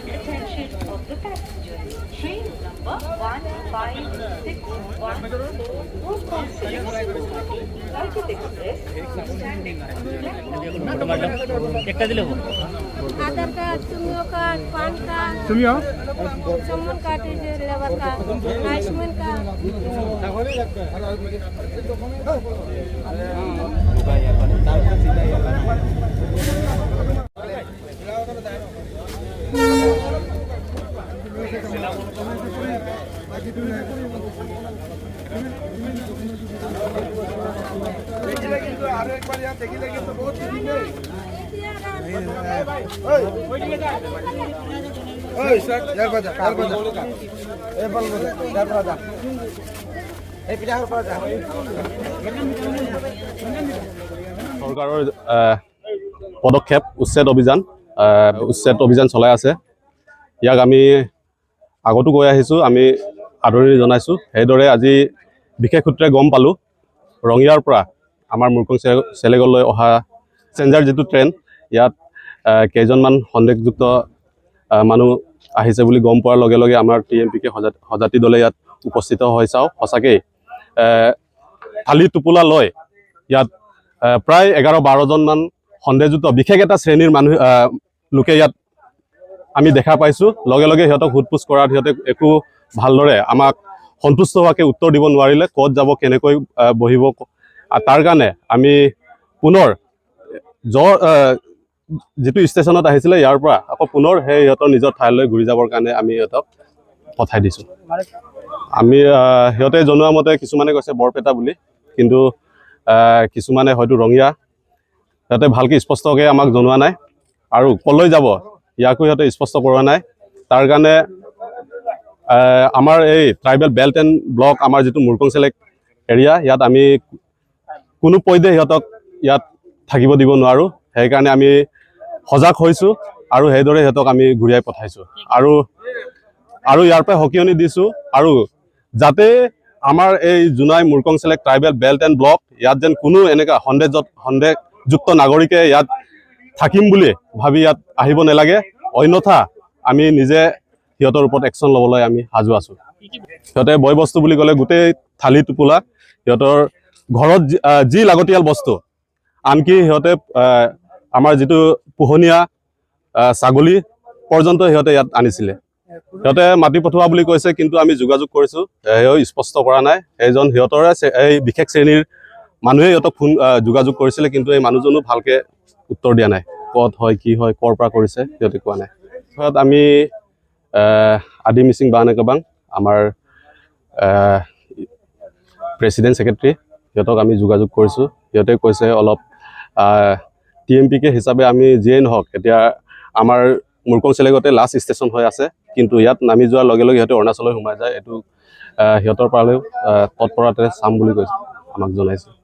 Attention of the passengers. Train number 1561 Mumbai Select Guwahati Arctic Express standing on Aadhaar card तुमियो card PAN card Samman card labour card Ayushman card চৰকাৰৰ পদক্ষেপ উচ্ছেদ অভিযান চলাই আছে। ইয়াক আমি আগতো কৈ আহিছোঁ, আমি আদৰণি জনাইছোঁ। সেইদৰে আজি বিশেষ সূত্ৰে গম পালোঁ ৰঙিয়াৰ পৰা আমাৰ মুৰ্কং চেলেগলৈ অহা চেঞ্জাৰ যিটো ট্ৰেইন, ইয়াত কেইজনমান সন্দেহযুক্ত মানুহ আহিছে বুলি গম পোৱাৰ লগে লগে আমাৰ TMPকে সজাতি দলে ইয়াত উপস্থিত হৈ চাওঁ। সঁচাকেই থালি টোপোলা লৈ ইয়াত প্ৰায় 11-12জনমান সন্দেহযুক্ত বিশেষ এটা শ্ৰেণীৰ লোকে ইয়াত আমি দেখা পাইছোঁ। লগে লগে সিহঁতক সোধপোছ কৰাত সিহঁতে একো ভালদৰে আমাক সন্তুষ্ট হোৱাকৈ উত্তৰ দিব নোৱাৰিলে। ক'ত যাব, কেনেকৈ বহিব, তাৰ কাৰণে আমি পুনৰ যিটো ষ্টেচনত আহিছিলে ইয়াৰ পৰা আকৌ পুনৰ সেই সিহঁতৰ নিজৰ ঠাইলৈ ঘূৰি যাবৰ কাৰণে আমি সিহঁতক পঠাই দিছোঁ। আমি সিহঁতে জনোৱা মতে কিছুমানে কৈছে বৰপেটা বুলি, কিন্তু কিছুমানে হয়তো ৰঙিয়া। সিহঁতে ভালকৈ স্পষ্টকৈ আমাক জনোৱা নাই আৰু ক'লৈ যাব ইয়াকো সিহঁতে স্পষ্ট কৰোৱা নাই। তাৰ কাৰণে আমাৰ এই ট্ৰাইবেল বেল্ট এণ্ড ব্লক, আমাৰ যিটো মুৰ্কং চেলেক এৰিয়া, ইয়াত আমি কোনো পধ্যে সিহঁতক ইয়াত থাকিব দিব নোৱাৰোঁ। সেইকাৰণে আমি সজাগ হৈছোঁ আৰু সেইদৰে সিহঁতক আমি ঘূৰিয়াই পঠাইছোঁ আৰু ইয়াৰ পৰা সকিয়নি দিছোঁ আৰু যাতে আমাৰ এই Jonai Murkong Selek tribal belt and block, ইয়াত যেন কোনো এনেকুৱা সন্দেহযুক্ত নাগৰিকে ইয়াত থাকিম বুলি ভাবি ইয়াত আহিব নালাগে। অন্যথা আমি নিজে সিহঁতৰ ওপৰত একশ্যন ল'বলৈ আমি সাজু আছোঁ। সিহঁতে বয় বস্তু বুলি ক'লে গোটেই থালি টোপোলা, সিহঁতৰ ঘৰত যি লাগতিয়াল বস্তু, আনকি সিহঁতে আমাৰ যিটো পোহনীয়া ছাগলী পৰ্যন্ত সিহঁতে ইয়াত আনিছিলে। সিহঁতে মাতি পঠোৱা বুলি কৈছে, কিন্তু আমি যোগাযোগ কৰিছোঁ, সেয়াও স্পষ্ট কৰা নাই। সেইজন সিহঁতৰে এই বিশেষ শ্ৰেণীৰ মানুহে সিহঁতক যোগাযোগ কৰিছিলে, কিন্তু এই মানুহজনো ভালকৈ উত্তৰ দিয়া নাই। ক'ত হয়, কি হয়, ক'ৰ পৰা কৰিছে সিহঁতে কোৱা নাই। সিহঁত আমি আদি মিচিং বানেকাবাং, আমাৰ প্ৰেচিডেণ্ট ছেক্ৰেটাৰী, সিহঁতক আমি যোগাযোগ কৰিছোঁ। সিহঁতে কৈছে অলপ TMPকে হিচাপে আমি যিয়েই নহওক, এতিয়া আমাৰ মুৰ্কং চেলেগতে লাষ্ট ষ্টেচন হৈ আছে, কিন্তু ইয়াত নামি যোৱাৰ লগে লগে সিহঁতে অৰুণাচললৈ সোমাই যায়। এইটো সিহঁতৰ পৰালৈও তৎপৰতাৰে চাম বুলি কৈছে, আমাক জনাইছে।